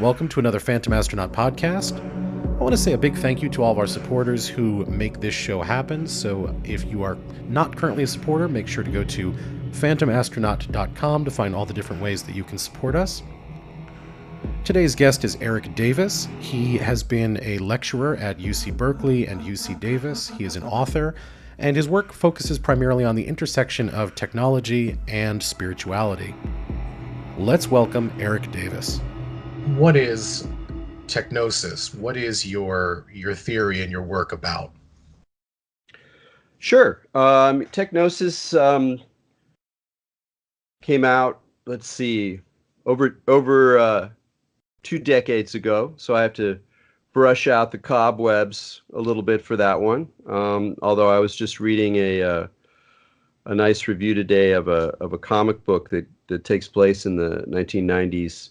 Welcome to another Phantom Astronaut podcast. I want to say a big thank you to all of our supporters who make this show happen. So if you are not currently a supporter, make sure to go to phantomastronaut.com to find all the different ways that you can support us. Today's guest is Erik Davis. He has been a lecturer at UC Berkeley and UC Davis. He is an author, and his work focuses primarily on the intersection of technology and spirituality. Let's welcome Erik Davis. What is technosis? What is your theory and your work about? Sure. Technosis came out, let's see, over 2 decades ago. So I have to brush out the cobwebs a little bit for that one. Although I was just reading a nice review today of a comic book that takes place in the 1990s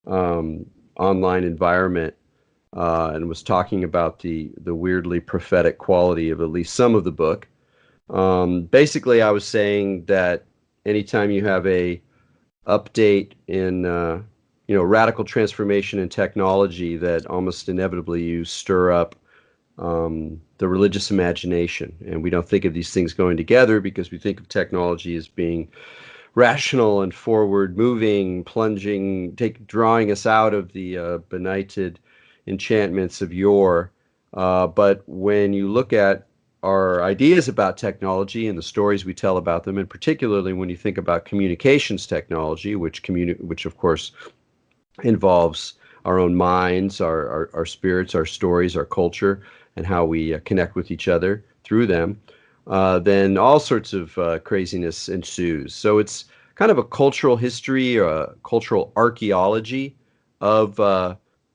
online environment, and was talking about the weirdly prophetic quality of at least some of the book. Basically, I was saying that anytime you have a update in radical transformation in technology, that almost inevitably you stir up the religious imagination. And we don't think of these things going together because we think of technology as being rational and forward moving, plunging, drawing us out of the benighted enchantments of yore. But when you look at our ideas about technology and the stories we tell about them, and particularly when you think about communications technology, which of course involves our own minds, our spirits, our stories, our culture, and how we connect with each other through them, then all sorts of craziness ensues. So it's kind of a cultural history, or a cultural archaeology of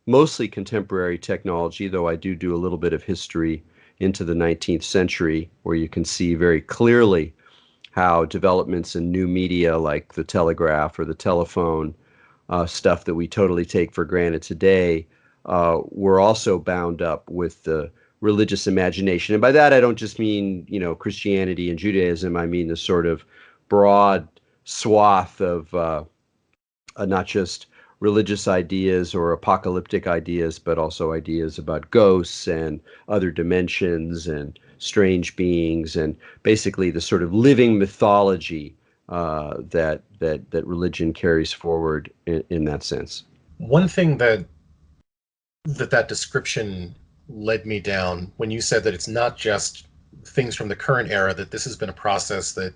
mostly contemporary technology, though I do a little bit of history into the 19th century, where you can see very clearly how developments in new media like the telegraph or the telephone, stuff that we totally take for granted today, were also bound up with the religious imagination. And by that, I don't just mean, Christianity and Judaism. I mean the sort of broad swath of not just religious ideas or apocalyptic ideas, but also ideas about ghosts and other dimensions and strange beings, and basically the sort of living mythology that religion carries forward in that sense. One thing that description led me down, when you said that it's not just things from the current era, that this has been a process that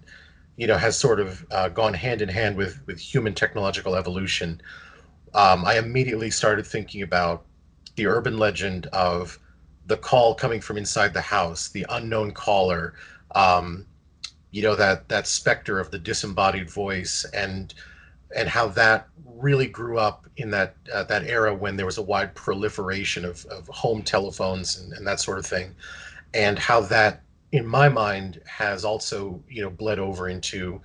has sort of gone hand in hand with human technological evolution. I immediately started thinking about the urban legend of the call coming from inside the house, the unknown caller, that specter of the disembodied voice, and how that really grew up in that era when there was a wide proliferation of home telephones and that sort of thing, and how that, in my mind, has also bled over into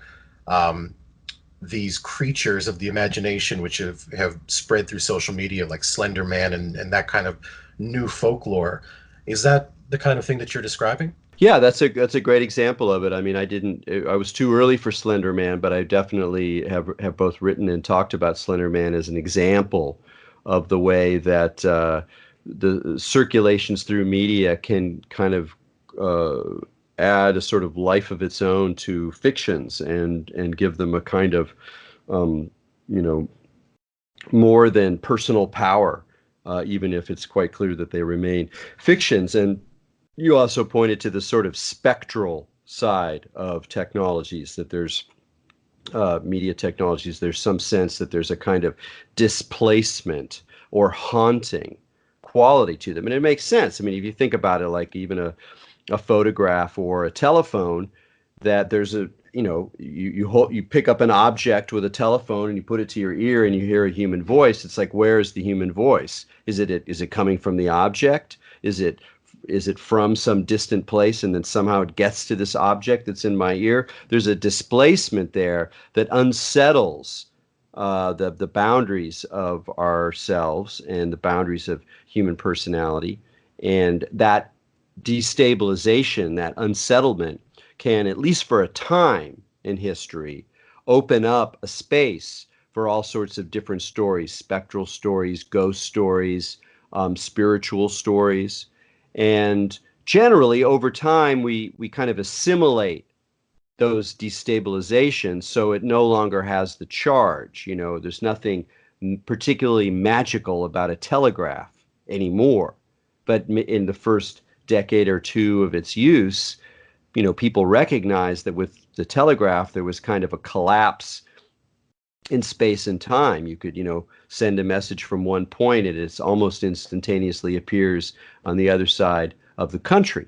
these creatures of the imagination, which have spread through social media, like Slender Man and that kind of new folklore. Is that the kind of thing that you're describing? Yeah, that's a great example of it. I mean, I was too early for Slender Man, but I definitely have both written and talked about Slender Man as an example of the way that the circulations through media can kind of add a sort of life of its own to fictions, and give them a kind of more than personal power, even if it's quite clear that they remain fictions. And you also pointed to the sort of spectral side of technologies, that there's media technologies, there's some sense that there's a kind of displacement or haunting quality to them. And it makes sense. I mean, if you think about it, like even a photograph or a telephone, that there's you pick up an object with a telephone and you put it to your ear and you hear a human voice. It's like, where is the human voice? Is it coming from the object? Is it from some distant place, and then somehow it gets to this object that's in my ear? There's a displacement there that unsettles the boundaries of ourselves and the boundaries of human personality. And that destabilization, that unsettlement, can, at least for a time in history, open up a space for all sorts of different stories, spectral stories, ghost stories, spiritual stories. And generally, over time, we kind of assimilate those destabilizations, so it no longer has the charge. You know, there's nothing particularly magical about a telegraph anymore. But in the first decade or two of its use, you know, people recognized that with the telegraph, there was kind of a collapse in space and time. You could, you know, send a message from one point and it's almost instantaneously appears on the other side of the country.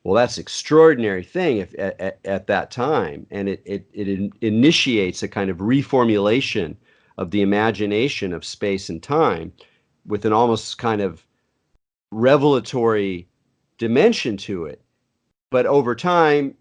Well, that's an extraordinary thing if, at that time, and it initiates a kind of reformulation of the imagination of space and time with an almost kind of revelatory dimension to it. But over time,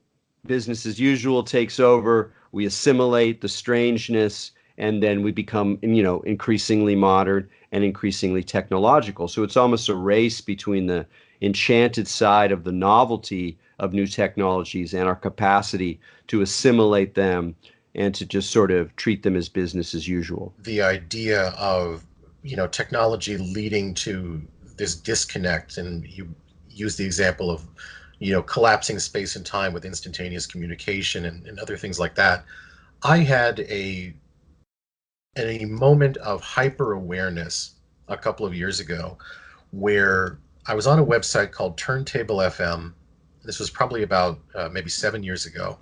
business as usual takes over. We assimilate the strangeness, and then we become, you know, increasingly modern and increasingly technological. So it's almost a race between the enchanted side of the novelty of new technologies and our capacity to assimilate them and to just sort of treat them as business as usual. The idea of, you know, technology leading to this disconnect, and you use the example of, you know, collapsing space and time with instantaneous communication and other things like that. I had a moment of hyper awareness a couple of years ago where I was on a website called Turntable FM. This was probably about maybe 7 years ago.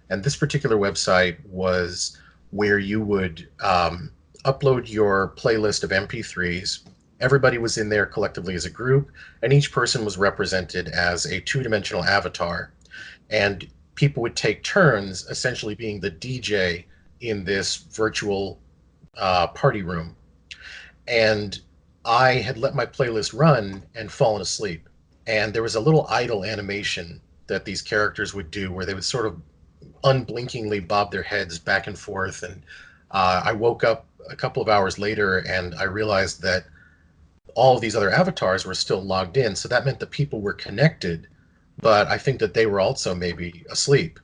And this particular website was where you would upload your playlist of MP3s. Everybody was in there collectively as a group, and each person was represented as a two-dimensional avatar. And people would take turns essentially being the DJ in this virtual party room. And I had let my playlist run and fallen asleep. And there was a little idle animation that these characters would do where they would sort of unblinkingly bob their heads back and forth. And I woke up a couple of hours later and I realized that all of these other avatars were still logged in. So that meant that people were connected, but I think that they were also maybe asleep.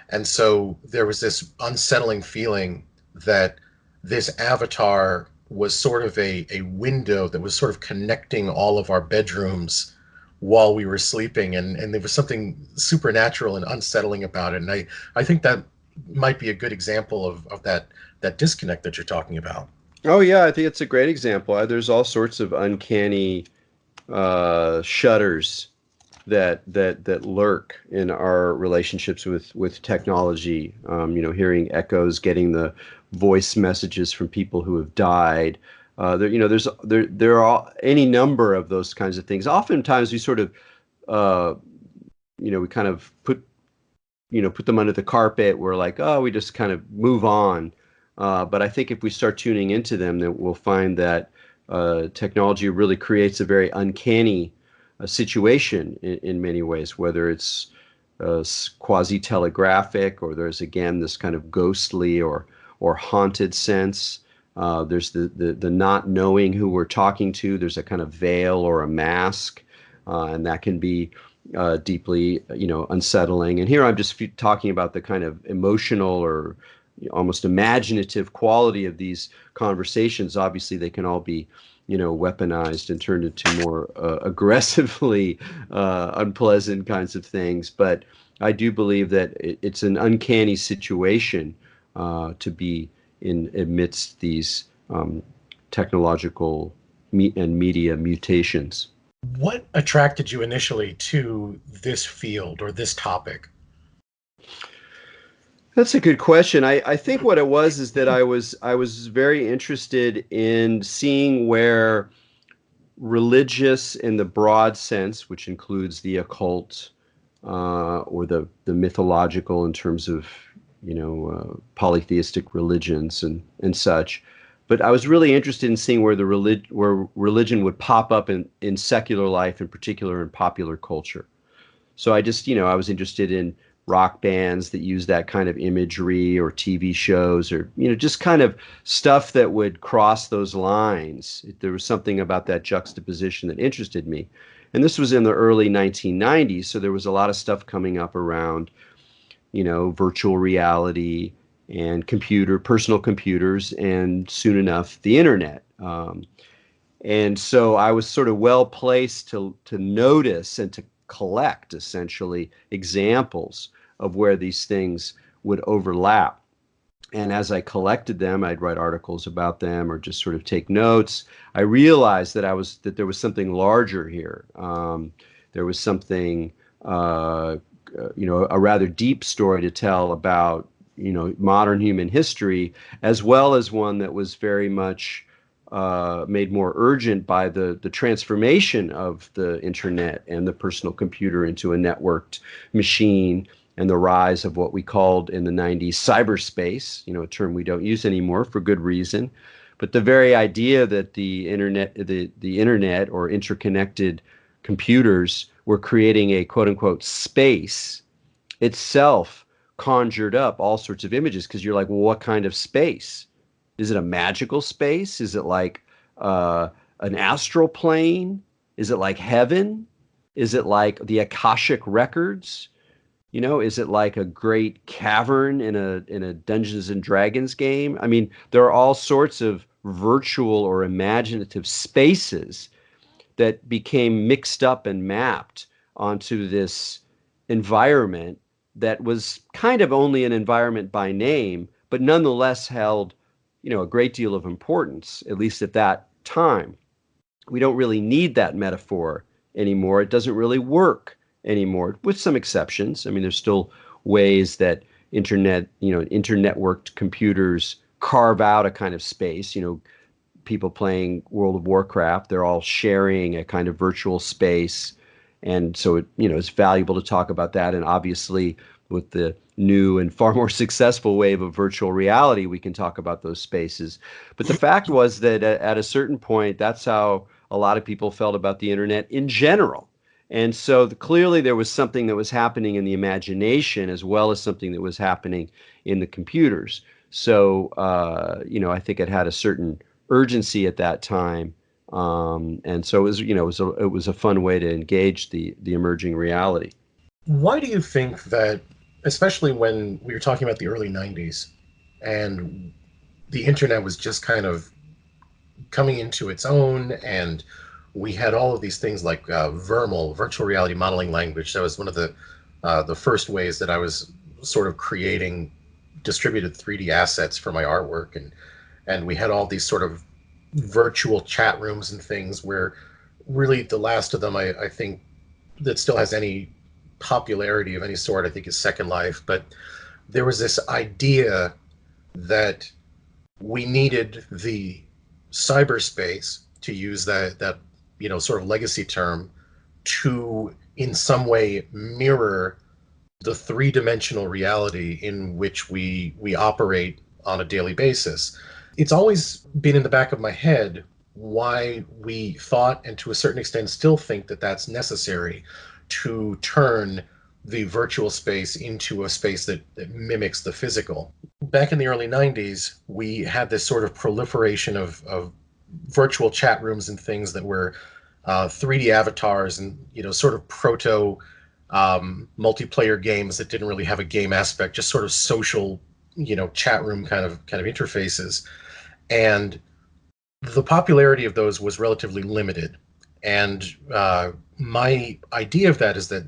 And so there was this unsettling feeling that this avatar was sort of a window that was sort of connecting all of our bedrooms while we were sleeping. And there was something supernatural and unsettling about it. And I think that might be a good example of that disconnect that you're talking about. Oh yeah, I think it's a great example. There's all sorts of uncanny shudders that lurk in our relationships with technology. You know, hearing echoes, getting the voice messages from people who have died. You know, there are any number of those kinds of things. Oftentimes we sort of, you know, we kind of put them under the carpet. We're like, oh, we just kind of move on. But I think if we start tuning into them, then we'll find that technology really creates a very uncanny situation in many ways, whether it's quasi-telegraphic or there's, again, this kind of ghostly or haunted sense. There's the not knowing who we're talking to. There's a kind of veil or a mask, and that can be deeply, you know, unsettling. And here I'm just talking about the kind of emotional or almost imaginative quality of these conversations. Obviously, they can all be, you know, weaponized and turned into more aggressively unpleasant kinds of things. But I do believe that it's an uncanny situation to be in amidst these technological and media mutations. What attracted you initially to this field or this topic? That's a good question. I think what it was is that I was very interested in seeing where religious in the broad sense, which includes the occult or the mythological in terms of, you know, polytheistic religions and such. But I was really interested in seeing where where religion would pop up in secular life, in particular in popular culture. So I just, you know, I was interested in rock bands that use that kind of imagery, or TV shows, or, you know, just kind of stuff that would cross those lines. There was something about that juxtaposition that interested me. And this was in the early 1990s, so there was a lot of stuff coming up around, you know, virtual reality and personal computers, and soon enough, the internet. And so I was sort of well placed to notice and to collect essentially examples of where these things would overlap. And as I collected them, I'd write articles about them or just sort of take notes. I realized that there was something larger here. There was something, a rather deep story to tell about, modern human history, as well as one that was very much made more urgent by the transformation of the internet and the personal computer into a networked machine, and the rise of what we called in the 90s cyberspace, a term we don't use anymore for good reason. But the very idea that the internet or interconnected computers were creating a quote unquote space itself conjured up all sorts of images, because you're like, well, what kind of space? Is it a magical space? Is it like an astral plane? Is it like heaven? Is it like the Akashic records? Is it like a great cavern in a Dungeons and Dragons game? I mean, there are all sorts of virtual or imaginative spaces that became mixed up and mapped onto this environment that was kind of only an environment by name, but nonetheless held, a great deal of importance, at least at that time. We don't really need that metaphor anymore. It doesn't really work anymore, with some exceptions. I mean, there's still ways that internetworked computers carve out a kind of space. People playing World of Warcraft, they're all sharing a kind of virtual space. And so it's valuable to talk about that. And obviously, with the new and far more successful wave of virtual reality, we can talk about those spaces. But the fact was that at a certain point, that's how a lot of people felt about the internet in general. And so clearly there was something that was happening in the imagination as well as something that was happening in the computers. So, I think it had a certain urgency at that time. And so it was a fun way to engage the emerging reality. Why do you think that, especially when we were talking about the early 90s and the internet was just kind of coming into its own, and we had all of these things like VRML, virtual reality modeling language. That was one of the first ways that I was sort of creating distributed 3D assets for my artwork, and we had all these sort of virtual chat rooms and things where really the last of them I think that still has any popularity of any sort, I think, is Second Life. But there was this idea that we needed the cyberspace, to use that sort of legacy term, to in some way mirror the three-dimensional reality in which we operate on a daily basis. It's always been in the back of my head why we thought, and to a certain extent still think, that that's necessary to turn the virtual space into a space that mimics the physical. Back in the early 90s, we had this sort of proliferation of virtual chat rooms and things that were 3D avatars and sort of proto multiplayer games that didn't really have a game aspect, just sort of social chat room kind of interfaces. And the popularity of those was relatively limited. And my idea of that is that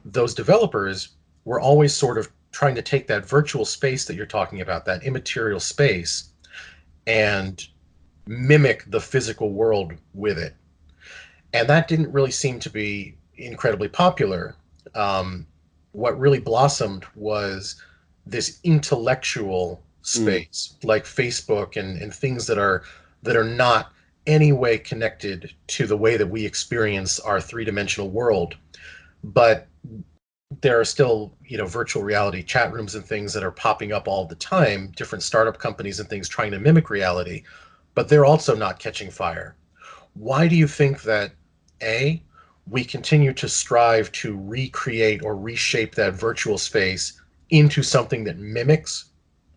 those developers were always sort of trying to take that virtual space that you're talking about, that immaterial space, and mimic the physical world with it. And that didn't really seem to be incredibly popular. What really blossomed was this intellectual space, like Facebook and things that are not any way connected to the way that we experience our three-dimensional world. But there are still, virtual reality chat rooms and things that are popping up all the time, different startup companies and things trying to mimic reality, but they're also not catching fire. Why do you think that, A, we continue to strive to recreate or reshape that virtual space into something that mimics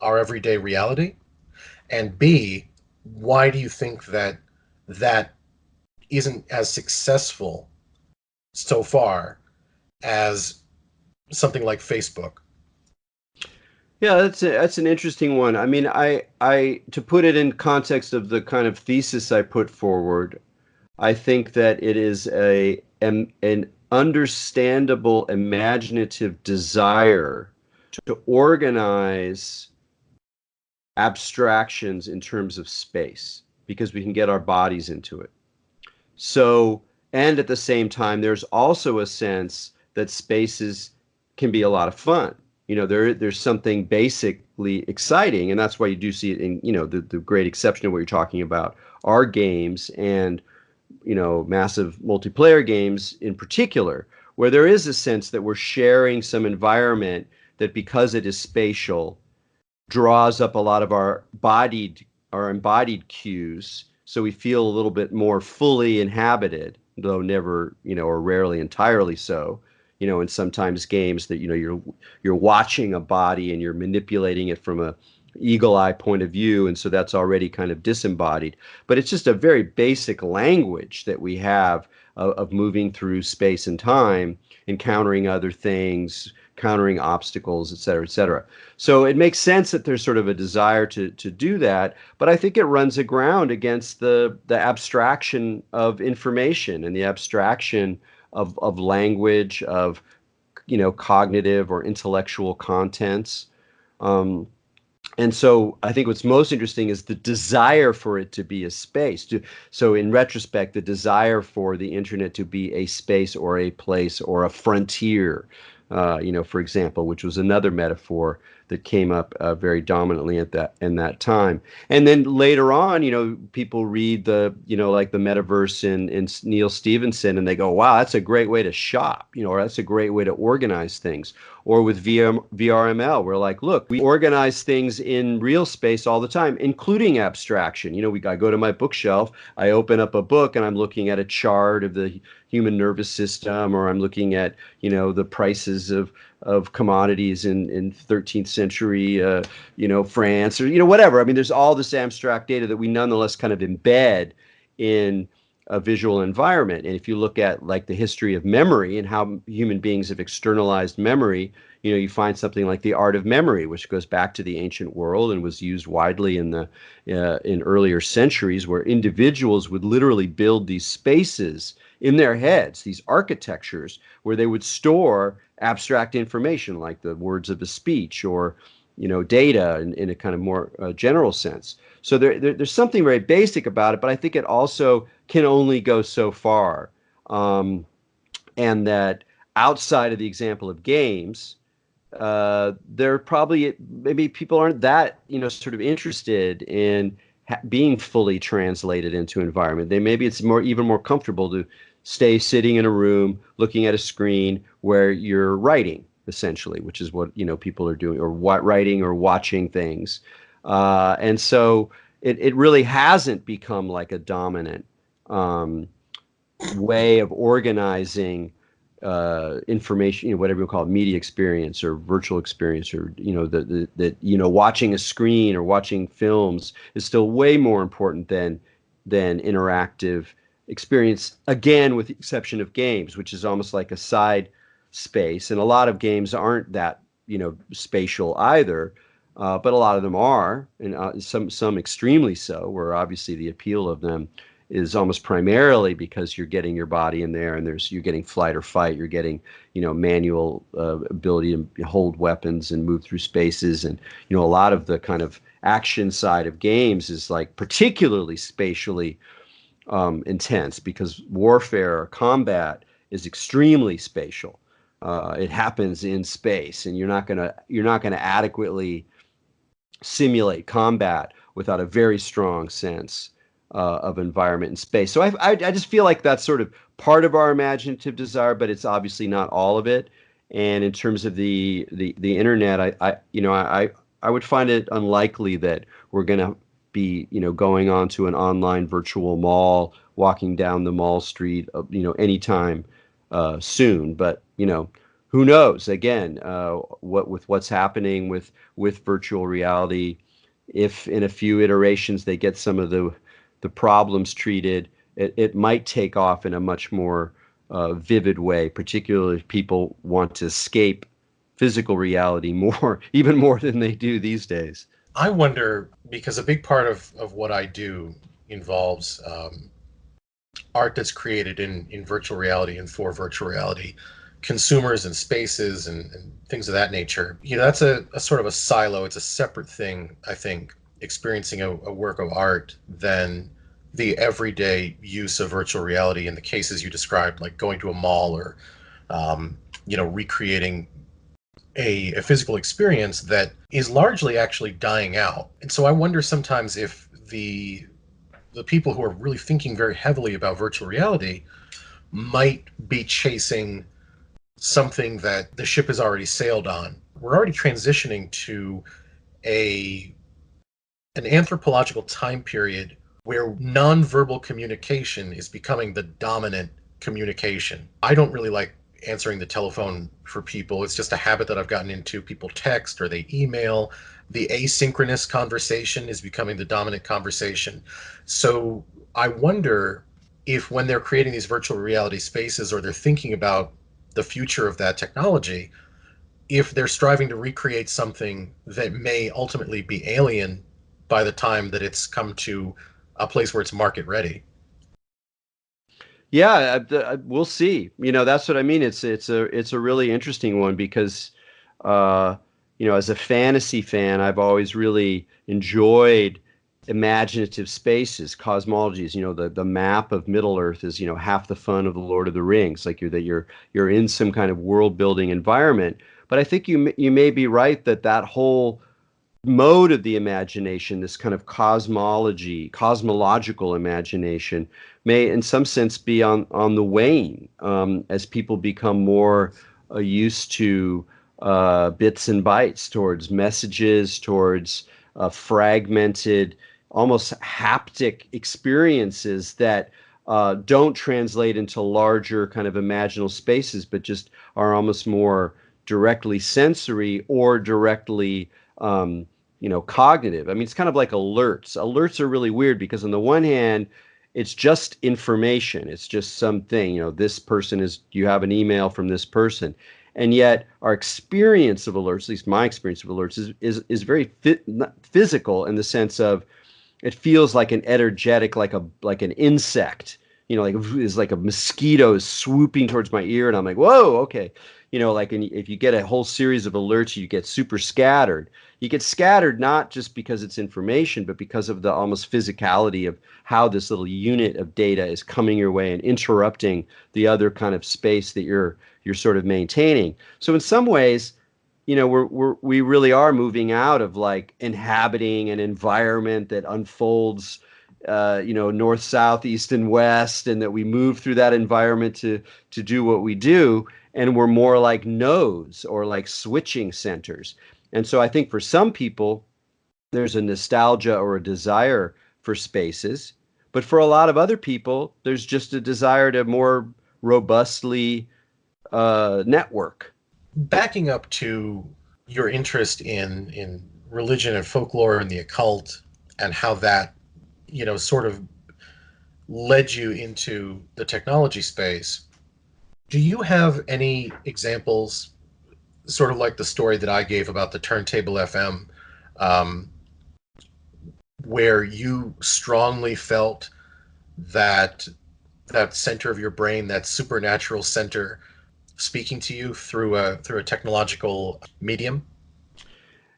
our everyday reality? And B, why do you think that that isn't as successful so far as something like Facebook? Yeah, that's an interesting one. I mean, I to put it in context of the kind of thesis I put forward, I think that it is an understandable imaginative desire to organize abstractions in terms of space because we can get our bodies into it. So, and at the same time, there's also a sense that spaces can be a lot of fun. There's something basically exciting, and that's why you do see it in, the great exception of what you're talking about are games and, massive multiplayer games in particular, where there is a sense that we're sharing some environment that because it is spatial draws up a lot of our embodied cues, so we feel a little bit more fully inhabited, though never, or rarely entirely so. And sometimes games that, you're watching a body and you're manipulating it from a eagle eye point of view, and so that's already kind of disembodied. But it's just a very basic language that we have of moving through space and time, encountering other things, countering obstacles, et cetera, et cetera. So it makes sense that there's sort of a desire to do that, but I think it runs aground against the abstraction of information and the abstraction of language, of cognitive or intellectual contents. Um, and so I think what's most interesting is the desire for it to be a space. So in retrospect, the desire for the internet to be a space or a place or a frontier, for example, which was another metaphor that came up very dominantly in that time. And then later on, people read like the Metaverse in Neil Stevenson, and they go, wow, that's a great way to shop, or that's a great way to organize things. Or with VRML, we're like, look, we organize things in real space all the time, including abstraction. I go to my bookshelf, I open up a book, and I'm looking at a chart of the human nervous system, or I'm looking at, the prices of commodities in 13th century, France, or, whatever. I mean, there's all this abstract data that we nonetheless kind of embed in a visual environment. And if you look at like the history of memory and how human beings have externalized memory, you find something like the art of memory, which goes back to the ancient world and was used widely in earlier centuries, where individuals would literally build these spaces in their heads, these architectures where they would store abstract information like the words of a speech or data in a kind of more general sense. So there's something very basic about it, but I think it also can only go so far. And that outside of the example of games, there probably maybe people aren't that sort of interested in being fully translated into environment. Maybe it's even more comfortable to stay sitting in a room looking at a screen where you're writing, essentially, which is what people are doing, or writing or watching things. And so it really hasn't become like a dominant way of organizing information, whatever you call it, media experience or virtual experience, or that watching a screen or watching films is still way more important than interactive experience, again, with the exception of games, which is almost like a side space. And a lot of games aren't that spatial either, but a lot of them are, and some extremely so, where obviously the appeal of them is almost primarily because you're getting your body in there, and you're getting flight or fight, you're getting manual ability to hold weapons and move through spaces, and a lot of the kind of action side of games is like particularly spatially intense, because warfare or combat is extremely spatial. It happens in space, and you're not gonna adequately simulate combat without a very strong sense of environment and space. So I just feel like that's sort of part of our imaginative desire, but it's obviously not all of it. And in terms of the internet, I would find it unlikely that we're going to be going on to an online virtual mall, walking down the mall street, anytime soon. But who knows? Again, what's happening with virtual reality, if in a few iterations they get some of the problems treated, it might take off in a much more vivid way, particularly if people want to escape physical reality more, even more than they do these days. I wonder, because a big part of what I do involves art that's created in virtual reality and for virtual reality, consumers and spaces and things of that nature. That's a sort of a silo. It's a separate thing, I think, experiencing a work of art than the everyday use of virtual reality in the cases you described, like going to a mall or, recreating a physical experience that is largely actually dying out. And so I wonder sometimes if the people who are really thinking very heavily about virtual reality might be chasing something that the ship has already sailed on. We're already transitioning to an anthropological time period where nonverbal communication is becoming the dominant communication. I don't really like answering the telephone for people. It's just a habit that I've gotten into. People text or they email. The asynchronous conversation is becoming the dominant conversation. So I wonder if when they're creating these virtual reality spaces or they're thinking about the future of that technology, if they're striving to recreate something that may ultimately be alien by the time that it's come to a place where it's market ready. Yeah, we'll see. That's what I mean. It's a really interesting one because, as a fantasy fan, I've always really enjoyed imaginative spaces, cosmologies. The map of Middle Earth is half the fun of the Lord of the Rings. Like you're in some kind of world building environment. But I think you may be right that whole mode of the imagination, this kind of cosmological imagination, may in some sense be on the wane as people become more used to bits and bytes, towards messages, towards fragmented, almost haptic experiences that don't translate into larger kind of imaginal spaces, but just are almost more directly sensory or directly cognitive. I mean, it's kind of like alerts. Alerts are really weird because on the one hand, it's just information. It's just something, this person you have an email from this person. And yet our experience of alerts, at least my experience of alerts, is very physical in the sense of it feels like an energetic, like an insect, it's like a mosquito is swooping towards my ear and I'm like, whoa, okay. If you get a whole series of alerts, you get super scattered. You get scattered not just because it's information, but because of the almost physicality of how this little unit of data is coming your way and interrupting the other kind of space that you're sort of maintaining. So in some ways, we really are moving out of like inhabiting an environment that unfolds, north, south, east, and west, and that we move through that environment to do what we do. And we're more like nodes or like switching centers. And so I think for some people, there's a nostalgia or a desire for spaces. But for a lot of other people, there's just a desire to more robustly network. Backing up to your interest in religion and folklore and the occult and how that, sort of led you into the technology space, do you have any examples, sort of like the story that I gave about the Turntable FM, where you strongly felt that center of your brain, that supernatural center, speaking to you through a technological medium?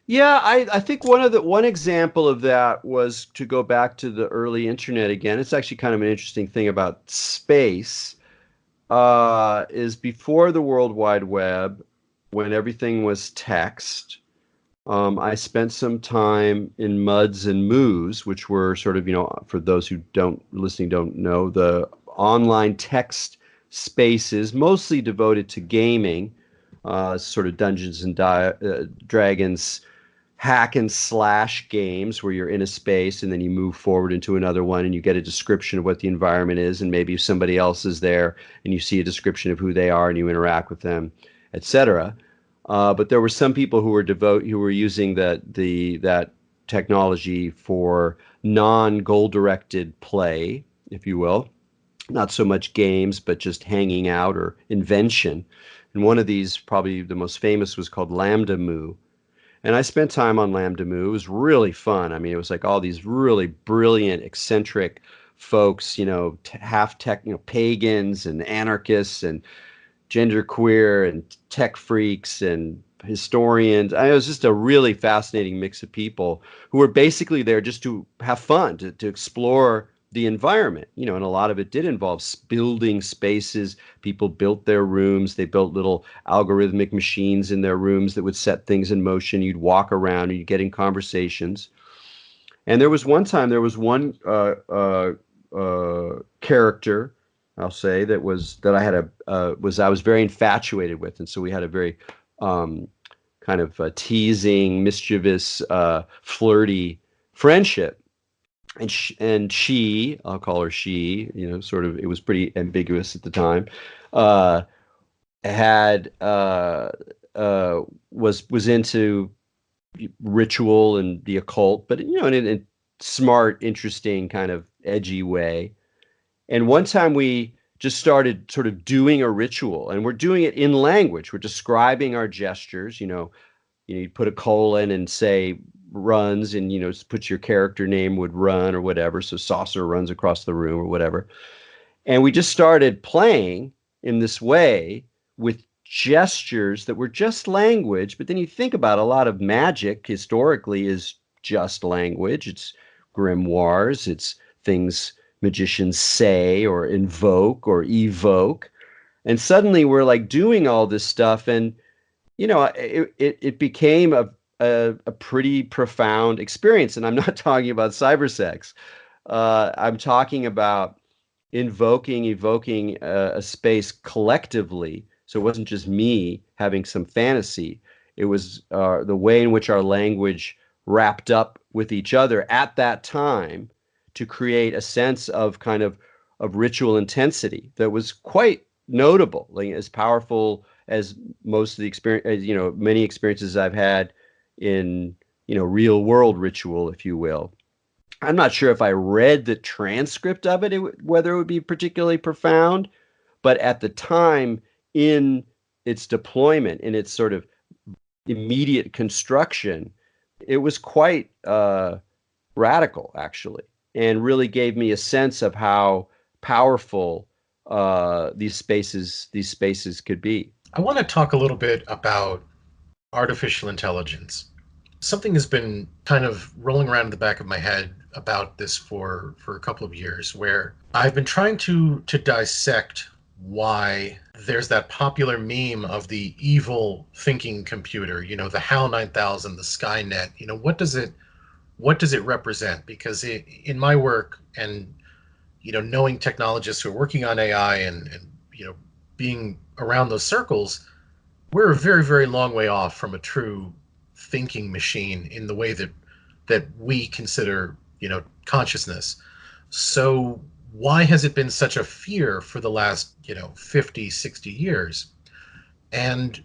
Yeah, I think one example of that was, to go back to the early internet again. It's actually kind of an interesting thing about space. Is before the World Wide Web, when everything was text, I spent some time in MUDs and MOOs, which were sort of, for those who don't know, the online text spaces, mostly devoted to gaming, sort of Dungeons and Dragons hack and slash games where you're in a space and then you move forward into another one and you get a description of what the environment is, and maybe somebody else is there and you see a description of who they are and you interact with them, etc. But there were some people who were using that technology for non-goal directed play, if you will, not so much games, but just hanging out or invention. And one of these, probably the most famous, was called Lambda Mu. And I spent time on Lambda Mu. It was really fun. I mean, it was like all these really brilliant, eccentric folks, half tech, pagans and anarchists and genderqueer and tech freaks and historians. It was just a really fascinating mix of people who were basically there just to have fun, to explore the environment, and a lot of it did involve building spaces. People built their rooms. They built little algorithmic machines in their rooms that would set things in motion. You'd walk around and you'd get in conversations. And there was one one character, I'll say, that I was very infatuated with, and so we had a very kind of teasing, mischievous, flirty friendship. And she, I'll call her she, sort of, it was pretty ambiguous at the time, was into ritual and the occult, but in a smart, interesting, kind of edgy way. And one time we just started sort of doing a ritual, and we're doing it in language. We're describing our gestures. You put a colon and say runs, and put your character name would run or whatever. So saucer runs across the room or whatever. And we just started playing in this way with gestures that were just language. But then you think about a lot of magic historically is just language. It's grimoires. It's things magicians say or invoke or evoke. And suddenly we're like doing all this stuff, and it became a pretty profound experience. And I'm not talking about cybersex. I'm talking about evoking a space collectively. So it wasn't just me having some fantasy. It was the way in which our language wrapped up with each other at that time to create a sense of kind of ritual intensity that was quite notable, like as powerful as most of the experience, many experiences I've had in, real world ritual, if you will. I'm not sure if I read the transcript of it, whether it would be particularly profound, but at the time in its deployment, in its sort of immediate construction, it was quite radical, actually, and really gave me a sense of how powerful these spaces could be. I want to talk a little bit about artificial intelligence. Something has been kind of rolling around in the back of my head about this for a couple of years, where I've been trying to dissect why there's that popular meme of the evil thinking computer, the HAL 9000, the Skynet. What does it represent? Because in my work and knowing technologists who are working on AI and being around those circles, we're a very, very long way off from a true thinking machine in the way that we consider consciousness. So why has it been such a fear for the last 50, 60 years? And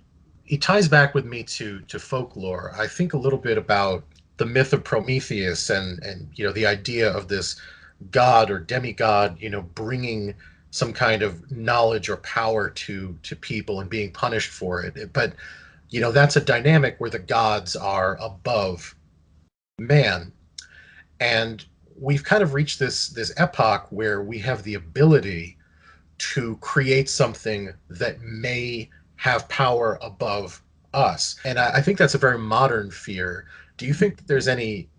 it ties back with me to folklore. I think a little bit about the myth of Prometheus and the idea of this god or demigod bringing some kind of knowledge or power to people and being punished for it. But that's a dynamic where the gods are above man. And we've kind of reached this epoch where we have the ability to create something that may have power above us. And I think that's a very modern fear. Do you think that there's any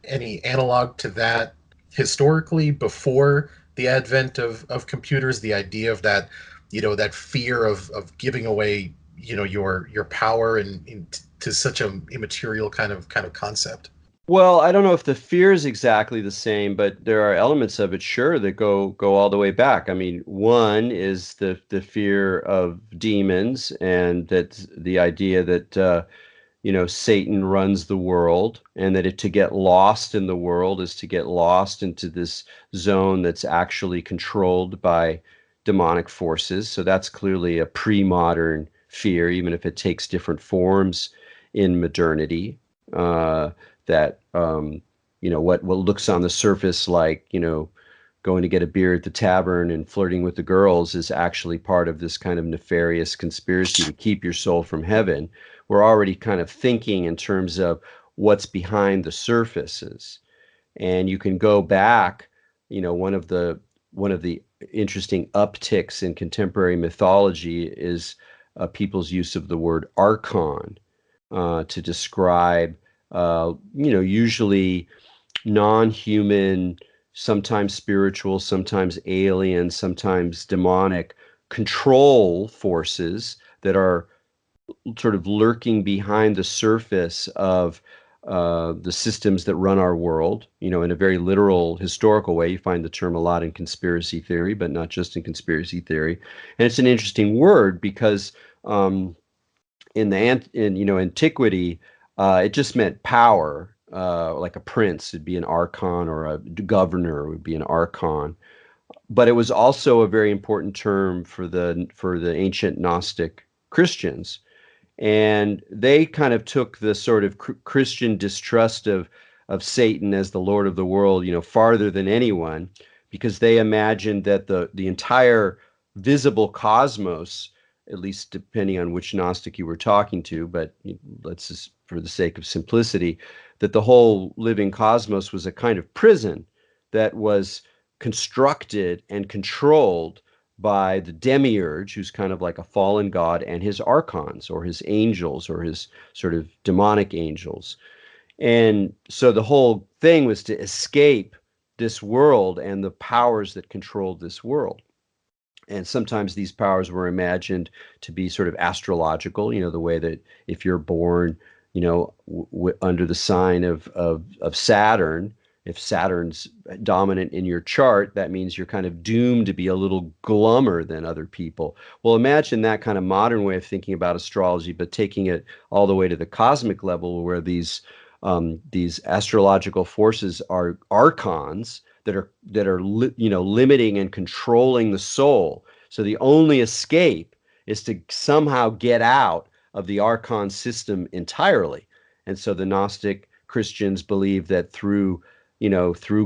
analog to that historically before the advent of computers, the idea of that, that fear of giving away, your power and to such an immaterial kind of concept? Well, I don't know if the fear is exactly the same, but there are elements of it, sure, that go all the way back. I mean, one is the fear of demons, and that's the idea that Satan runs the world, and that to get lost in the world is to get lost into this zone that's actually controlled by demonic forces. So that's clearly a pre-modern fear, even if it takes different forms in modernity. That what looks on the surface like going to get a beer at the tavern and flirting with the girls is actually part of this kind of nefarious conspiracy to keep your soul from heaven. We're already kind of thinking in terms of what's behind the surfaces. And you can go back, one of the interesting upticks in contemporary mythology is people's use of the word archon to describe, usually non-human, sometimes spiritual, sometimes alien, sometimes demonic control forces that are sort of lurking behind the surface of the systems that run our world, in a very literal historical way. You find the term a lot in conspiracy theory, but not just in conspiracy theory. And it's an interesting word because in antiquity, it just meant power. Like a prince would be an archon, or a governor would be an archon. But it was also a very important term for the ancient Gnostic Christians. And they kind of took the sort of Christian distrust of Satan as the Lord of the world, farther than anyone, because they imagined that the entire visible cosmos, at least depending on which Gnostic you were talking to, but let's just, for the sake of simplicity, that the whole living cosmos was a kind of prison that was constructed and controlled by the demiurge, who's kind of like a fallen god, and his archons, or his angels, or his sort of demonic angels. And so the whole thing was to escape this world and the powers that controlled this world. And sometimes these powers were imagined to be sort of astrological, the way that if you're born, under the sign of Saturn, if Saturn's dominant in your chart, that means you're kind of doomed to be a little glummer than other people. Well, imagine that kind of modern way of thinking about astrology, but taking it all the way to the cosmic level, where these astrological forces are archons that are limiting and controlling the soul. So the only escape is to somehow get out of the archon system entirely. And so the Gnostic Christians believe that through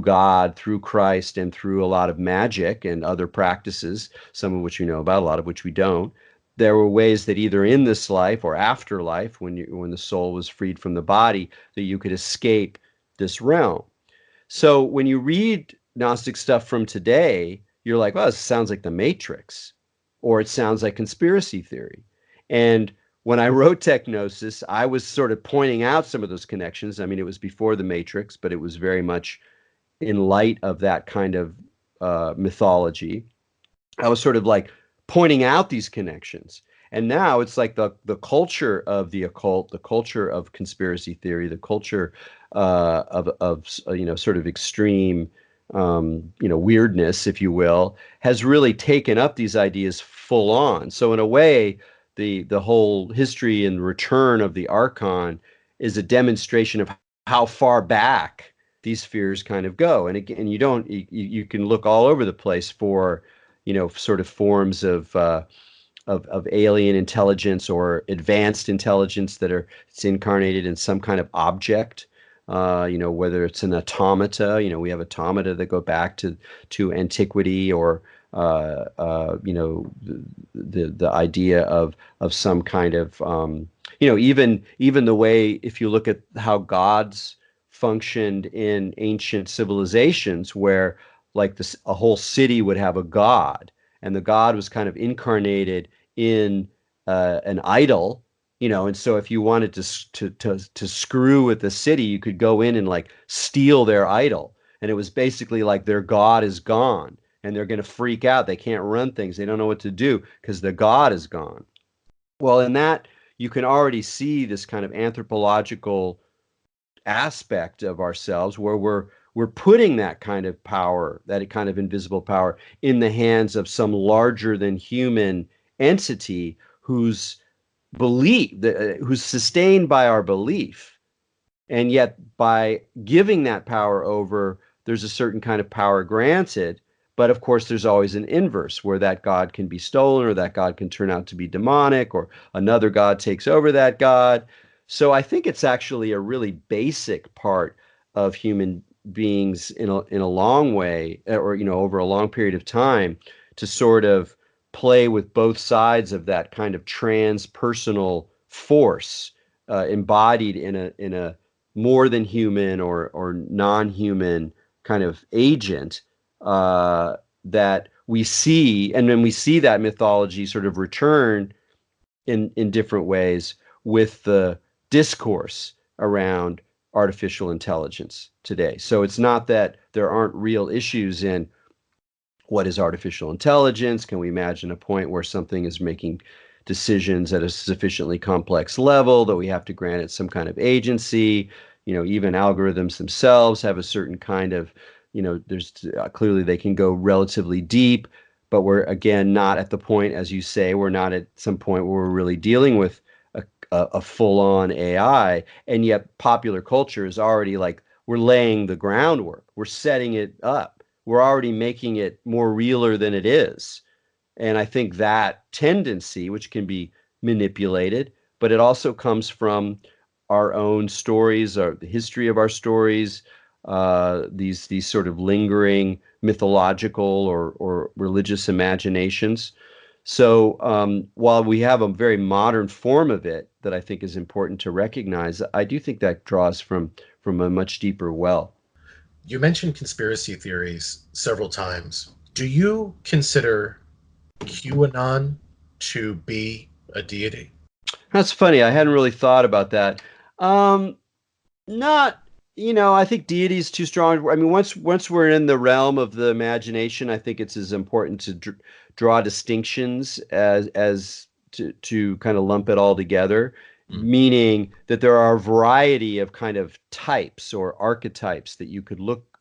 God, through Christ, and through a lot of magic and other practices, some of which we know about, a lot of which we don't, there were ways that either in this life or afterlife, when the soul was freed from the body, that you could escape this realm. So when you read Gnostic stuff from today, you're like, well, this sounds like the Matrix, or it sounds like conspiracy theory. And when I wrote Technosis, I was sort of pointing out some of those connections. I mean, it was before the Matrix, but it was very much in light of that kind of mythology. I was sort of like pointing out these connections. And now it's like the culture of the occult, the culture of conspiracy theory, the culture of sort of extreme weirdness, if you will, has really taken up these ideas full on. So in a way, the whole history and return of the Archon is a demonstration of how far back these fears kind of go. And again, you can look all over the place for sort of forms of alien intelligence or advanced intelligence it's incarnated in some kind of object. Whether it's an automata, we have automata that go back to antiquity, or the idea of some kind of even the way, if you look at how gods functioned in ancient civilizations, where like a whole city would have a god, and the god was kind of incarnated in an idol. And so if you wanted to screw with the city, you could go in and like steal their idol. And it was basically like their god is gone, and they're going to freak out. They can't run things. They don't know what to do because the god is gone. Well, in that, you can already see this kind of anthropological aspect of ourselves, where we're putting that kind of power, that kind of invisible power, in the hands of some larger than human entity who's sustained by our belief. And yet by giving that power over, there's a certain kind of power granted. But of course, there's always an inverse, where that god can be stolen, or that god can turn out to be demonic, or another god takes over that god. So I think it's actually a really basic part of human beings in a long way, or over a long period of time, to sort of play with both sides of that kind of transpersonal force embodied in a more than human or non-human kind of agent that we see, and then we see that mythology sort of return in different ways with the discourse around artificial intelligence today. So it's not that there aren't real issues in what is artificial intelligence. Can we imagine a point where something is making decisions at a sufficiently complex level that we have to grant it some kind of agency? Even algorithms themselves have a certain kind of, there's clearly they can go relatively deep, but we're again not at the point, as you say, we're not at some point where we're really dealing with a full-on AI, and yet popular culture is already like, we're laying the groundwork, we're setting it up, we're already making it more realer than it is. And I think that tendency, which can be manipulated, but it also comes from our own stories, or the history of our stories, these sort of lingering mythological or religious imaginations. So while we have a very modern form of it that I think is important to recognize, I do think that draws from a much deeper well. You mentioned conspiracy theories several times. Do you consider QAnon to be a deity? That's funny. I hadn't really thought about that. Um, Not, I think deity is too strong. I mean, once we're in the realm of the imagination, I think it's as important to draw distinctions as to kind of lump it all together, Mm. meaning that there are a variety of kind of types or archetypes that you could look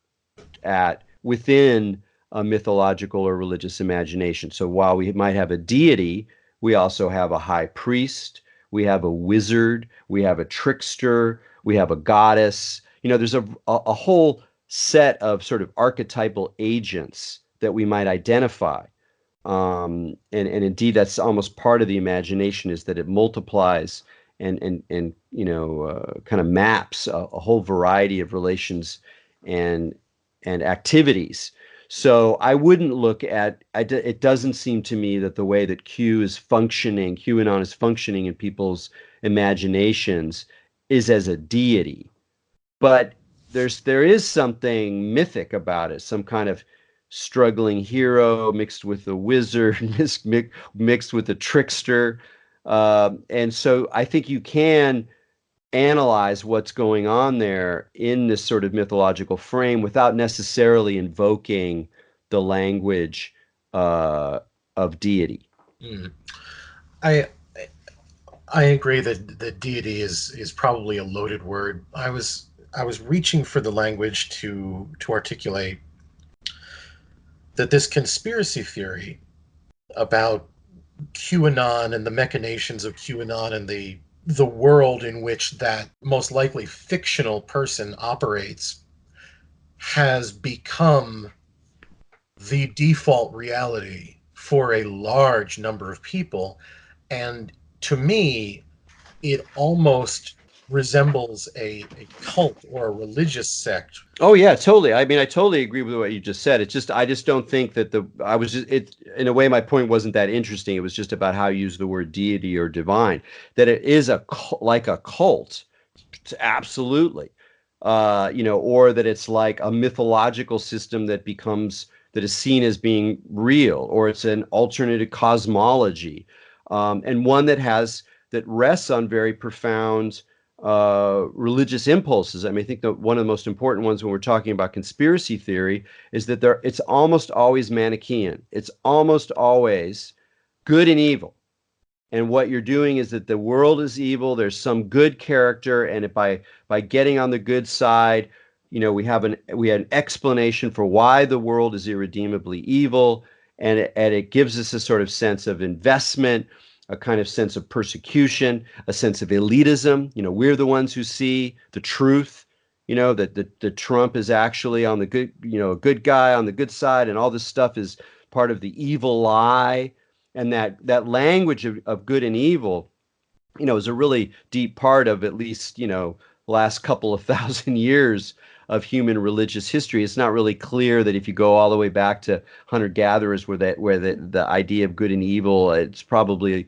at within a mythological or religious imagination. So while we might have a deity, we also have a high priest, we have a wizard, we have a trickster, we have a goddess. There's a whole set of sort of archetypal agents that we might identify. And indeed, that's almost part of the imagination, is that it multiplies and kind of maps a whole variety of relations and activities. So I wouldn't look at it. Doesn't seem to me that the way that QAnon is functioning in people's imaginations is as a deity. But there is something mythic about it, some kind of struggling hero mixed with a wizard, mixed with a trickster. And so I think you can analyze what's going on there in this sort of mythological frame without necessarily invoking the language of deity. Mm. I I agree that the deity is probably a loaded word. I was reaching for the language to articulate that this conspiracy theory about QAnon and the machinations of QAnon and the world in which that most likely fictional person operates has become the default reality for a large number of people. And to me, it almost resembles a cult or a religious sect. Oh yeah, totally. I mean, I totally agree with what you just said. It's just I just don't think that in a way my point wasn't that interesting. It was just about how you use the word deity or divine. That it is like a cult, absolutely. Or that it's like a mythological system that is seen as being real, or it's an alternative cosmology, and one that rests on very profound religious impulses. I mean, I think that one of the most important ones when we're talking about conspiracy theory is that it's almost always Manichaean. It's almost always good and evil. And what you're doing is that the world is evil. There's some good character, and by getting on the good side, we have an explanation for why the world is irredeemably evil, and it gives us a sort of sense of investment, a kind of sense of persecution, a sense of elitism. We're the ones who see the truth. That Trump is actually on the good, a good guy on the good side, and all this stuff is part of the evil lie. And that language of good and evil, is a really deep part of at least, last couple of thousand years of human religious history. It's not really clear that if you go all the way back to hunter-gatherers, where the idea of good and evil, it's probably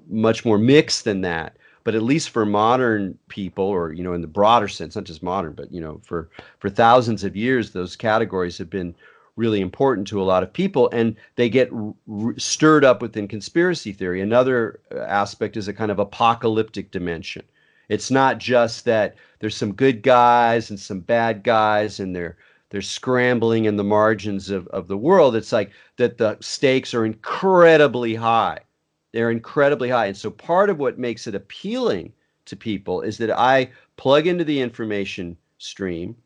much more mixed than that. But at least for modern people, or in the broader sense, not just modern, but for thousands of years, those categories have been really important to a lot of people, and they get stirred up within conspiracy theory. Another aspect is a kind of apocalyptic dimension. It's not just that there's some good guys and some bad guys, and they're scrambling in the margins of the world. It's like that the stakes are incredibly high. They're incredibly high. And so part of what makes it appealing to people is that I plug into the information stream.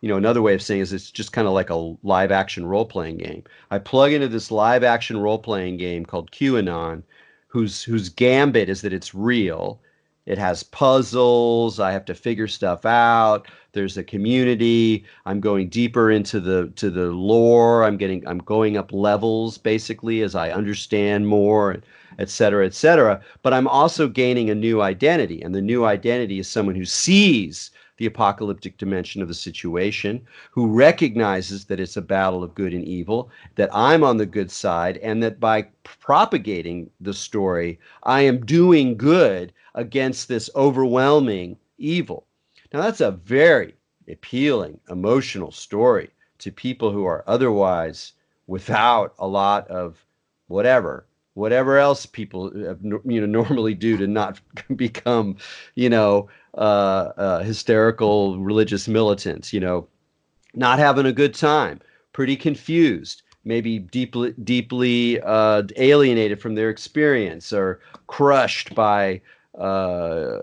Another way of saying is it's just kind of like a live action role-playing game. I plug into this live action role-playing game called QAnon, whose gambit is that it's real. It has puzzles. I have to figure stuff out. There's a community. I'm going deeper into the lore. I'm going up levels basically as I understand more, et cetera, et cetera. But I'm also gaining a new identity, and the new identity is someone who sees the apocalyptic dimension of the situation, who recognizes that it's a battle of good and evil, that I'm on the good side, and that by propagating the story, I am doing good against this overwhelming evil. Now, that's a very appealing, emotional story to people who are otherwise without a lot of whatever else people normally do to not become hysterical religious militants, not having a good time, pretty confused, maybe deeply alienated from their experience, or crushed by by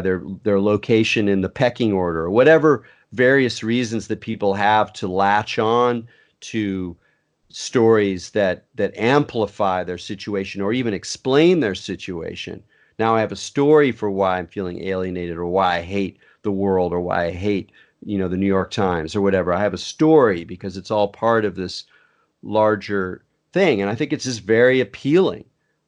their location in the pecking order, or whatever various reasons that people have to latch on to stories that amplify their situation or even explain their situation. Now I have a story for why I'm feeling alienated, or why I hate the world, or why I hate, the New York Times or whatever. I have a story because it's all part of this larger thing. And I think it's just very appealing.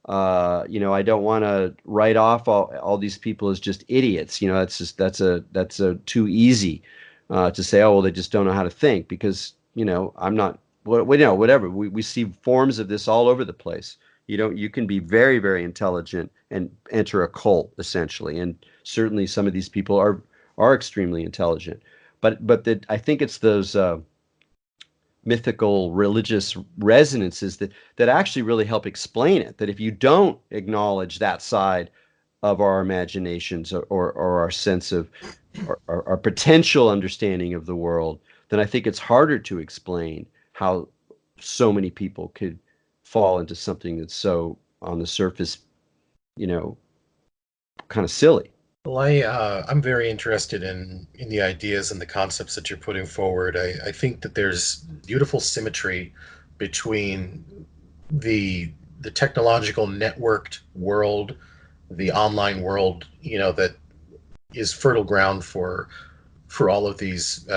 I don't want to write off all these people as just idiots. That's a too easy to say, oh, well, they just don't know how to think, because, I'm not, whatever. We see forms of this all over the place. You can be very, very intelligent and enter a cult, essentially. And certainly some of these people are extremely intelligent. But I think it's those mythical religious resonances that actually really help explain it. That if you don't acknowledge that side of our imaginations, or our sense of our potential understanding of the world, then I think it's harder to explain how so many people could fall into something that's so on the surface, kind of silly. Well, I'm very interested in the ideas and the concepts that you're putting forward. I think that there's beautiful symmetry between the technological networked world, the online world, that is fertile ground for all of these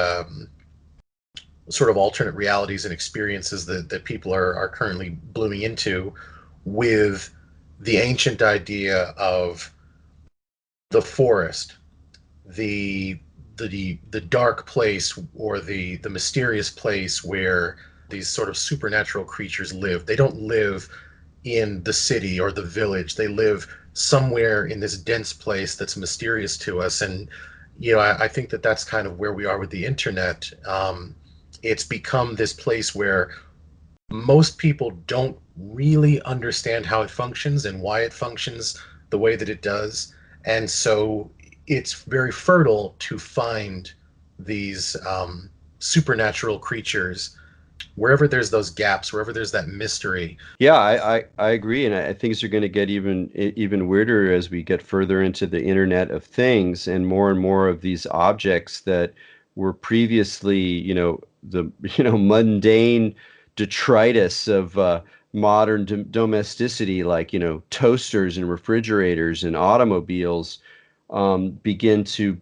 sort of alternate realities and experiences that people are currently blooming into, with the ancient idea of the forest, the dark place, or the mysterious place where these sort of supernatural creatures live. They don't live in the city or the village. They live somewhere in this dense place that's mysterious to us. And I think that that's kind of where we are with the internet. It's become this place where most people don't really understand how it functions and why it functions the way that it does. And so it's very fertile to find these supernatural creatures wherever there's those gaps, wherever there's that mystery. Yeah, I agree, and I things are going to get even weirder as we get further into the Internet of Things, and more of these objects that were previously, the mundane detritus of modern domesticity, like toasters and refrigerators and automobiles, begin to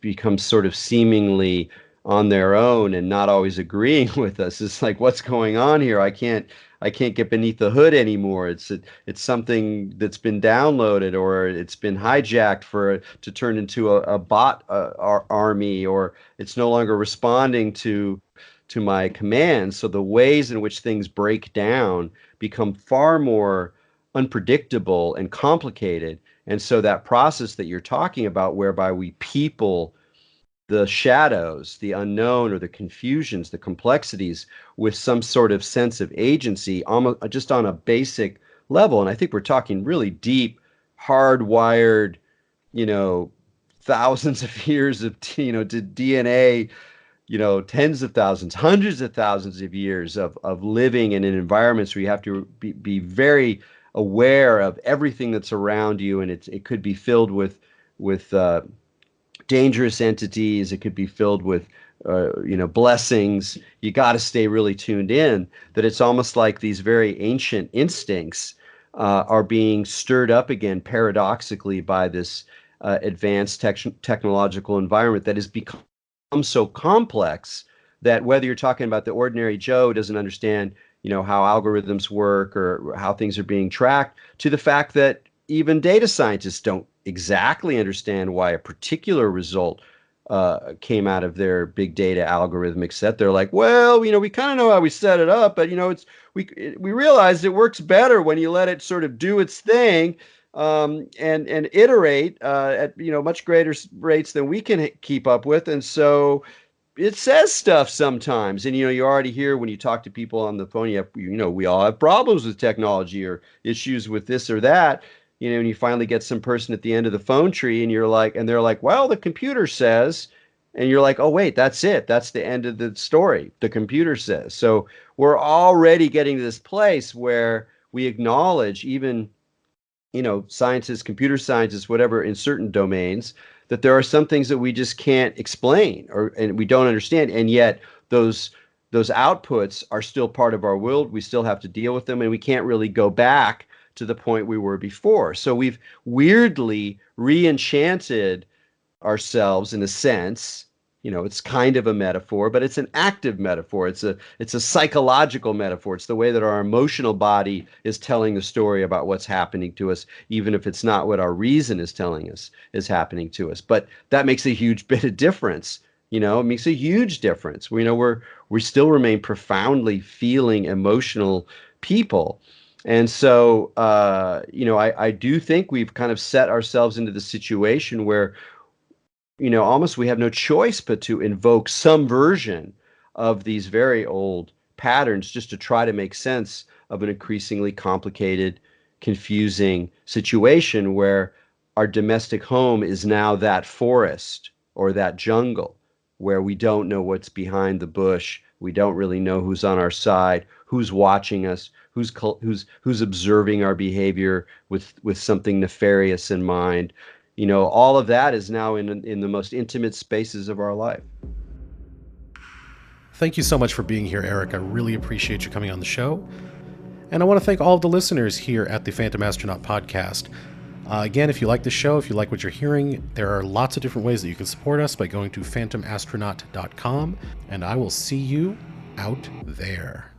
become sort of seemingly on their own and not always agreeing with us. It's like, what's going on here? I can't get beneath the hood anymore. It's something that's been downloaded, or it's been hijacked to turn into a bot army, or it's no longer responding to my commands. So the ways in which things break down become far more unpredictable and complicated. And so that process that you're talking about, whereby we people the shadows, the unknown, or the confusions, the complexities with some sort of sense of agency, almost just on a basic level. And I think we're talking really deep, hardwired, you know, thousands of years of, to DNA, tens of thousands, hundreds of thousands of years of living in environments where you have to be very aware of everything that's around you. And it could be filled with dangerous entities. It could be filled with, blessings. You got to stay really tuned in. That it's almost like these very ancient instincts are being stirred up again, paradoxically, by this advanced technological environment that has become so complex that whether you're talking about the ordinary Joe doesn't understand, how algorithms work or how things are being tracked, to the fact that even data scientists don't exactly understand why a particular result came out of their big data algorithmic set. They're like, well, we kind of know how we set it up, but we realized it works better when you let it sort of do its thing, and iterate at much greater rates than we can keep up with, and so it says stuff sometimes. And you already hear when you talk to people on the phone, we all have problems with technology or issues with this or that. And you finally get some person at the end of the phone tree, and they're like, well, the computer says, and you're like, oh wait, that's it. That's the end of the story. The computer says. So we're already getting to this place where we acknowledge, even, scientists, computer scientists, whatever, in certain domains, that there are some things that we just can't explain and we don't understand. And yet those outputs are still part of our world. We still have to deal with them, and we can't really go back to the point we were before. So we've weirdly re-enchanted ourselves in a sense. It's kind of a metaphor, but it's an active metaphor. It's a psychological metaphor. It's the way that our emotional body is telling the story about what's happening to us, even if it's not what our reason is telling us is happening to us. But that makes a huge bit of difference. It makes a huge difference. We still remain profoundly feeling, emotional people. And so, I do think we've kind of set ourselves into the situation where, almost we have no choice but to invoke some version of these very old patterns just to try to make sense of an increasingly complicated, confusing situation where our domestic home is now that forest or that jungle where we don't know what's behind the bush. We don't really know who's on our side, who's watching us, who's observing our behavior with something nefarious in mind. All of that is now in the most intimate spaces of our life. Thank you so much for being here, Erik. I really appreciate you coming on the show. And I want to thank all of the listeners here at the Phantom Astronaut podcast. Again, if you like the show, if you like what you're hearing, there are lots of different ways that you can support us by going to phantomastronaut.com, and I will see you out there.